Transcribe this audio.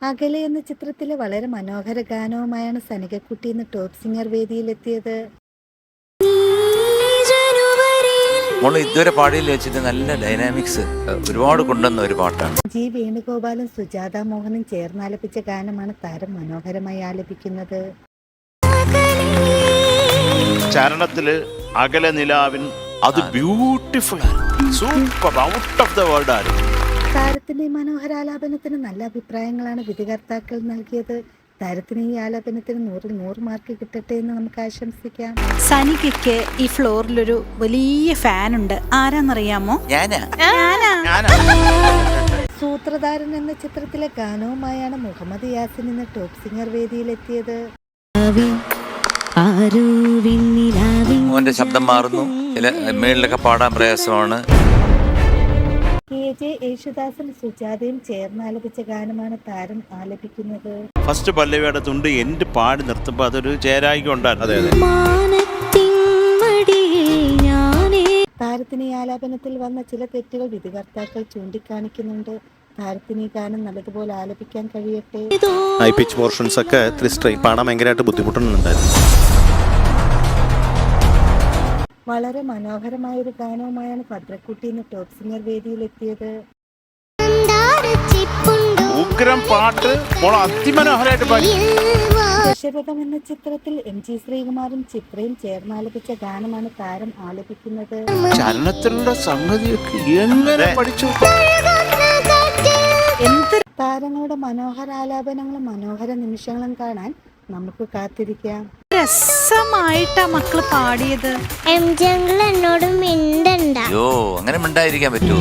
അകലെ എന്ന ചിത്രത്തിലെ വളരെ മനോഹര ഗാനവുമായാണ് സനികക്കുട്ടി ഇന്ന് ടോപ്പ് സിംഗർ വേദിയിലെത്തിയത്. മോള് ഇതുവരെ പാടിയിൽ വെച്ചിട്ട് നല്ല ഡൈനാമിക്സ് ഒരുപാട് കൊണ്ടുവന്ന ഒരു പാട്ടാണ്. ജി വേണുഗോപാലും സുജാത മോഹനും ചേർന്നാലപിച്ച ഗാനമാണ് താരം മനോഹരമായി ആലപിക്കുന്നത്. ചരണത്തില് അകലെ നിലാവിൻ അത് ബ്യൂട്ടിഫുൾ ആണ്, super, out of the world ആണ്. താരത്തിന്റെ മനോഹരാലാപനത്തിന് നല്ല അഭിപ്രായങ്ങളാണ് വിധികർത്താക്കൾ നൽകിയത്. താരത്തിന് ഈ ആലാപനത്തിന് 100-ൽ 100 മാർക്ക് കിട്ടട്ടെ എന്ന് നമുക്ക് ആശംസിക്കാം. സനികയ്ക്ക് ഈ ഫ്ലോറിലൊരു വലിയ ഫാൻ ഉണ്ട്. ആരാന്നറിയാമോ? സൂത്രധാരൻ എന്ന ചിത്രത്തിലെ ഗാനവുമായാണ് മുഹമ്മദ് യാസിൻ ഇന്ന് ടോപ്പ് സിംഗർ വേദിയിലെത്തിയത്. മോന്റെ ശബ്ദം മാറുന്നു, ചില മേളിലൊക്കെ പാടാൻ പ്രയാസമാണ്. KJ യേശുദാസും സുജാതയും ചേർന്നാലപിച്ച ഗാനമാണ് താരം ആലപിക്കുന്നത്. ഫസ്റ്റ് പല്ലവിയുടെ തുണ്ട് എൻ്റെ പാടി നിർത്തുമ്പോൾ അതൊരു ചേരായിക ഉണ്ടായിരുന്നു. താരത്തിന് ഈ ആലാപനത്തിൽ വന്ന ചില തെറ്റുകൾ വിധികർത്താക്കൾ ചൂണ്ടിക്കാണിക്കുന്നുണ്ട്. താരത്തിന് ഈ ഗാനം നല്ലതുപോലെ ആലപിക്കാൻ കഴിയട്ടെ. ഹൈ പിച്ച് പോർഷൻസ് ഒക്കെ പാടാൻ ഭയങ്കരമായിട്ട് ബുദ്ധിമുട്ടുന്നുണ്ടായിരുന്നു. വളരെ മനോഹരമായ ഒരു ഗാനവുമായാണ് ഭദ്രക്കുട്ടി ഇന്ന് ടോപ്പ് സിംഗർ വേദിയിലെത്തിയത്. ഉഗ്രം പാട്ട്, അതിമനോഹരമായിട്ട് പാടി. ദശരഥം എന്ന ചിത്രത്തിൽ MG ശ്രീകുമാറും ചിത്രയും ചേർന്നാലപിച്ച ഗാനമാണ് താരം ആലപിക്കുന്നത്. ചലനത്തിലുള്ള സംഗതിയൊക്കെ എങ്ങനെ പഠിച്ചു? താരങ്ങളുടെ മനോഹരാലാപനങ്ങളും മനോഹര നിമിഷങ്ങളും കാണാൻ നമുക്ക് കാത്തിരിക്കാം. രസമായിട്ടാ മക്കള് പാടിയത്. എന്നോട് മിണ്ടണ്ട. അയ്യോ, അങ്ങനെ മിണ്ടായിരിക്കാൻ പറ്റുമോ?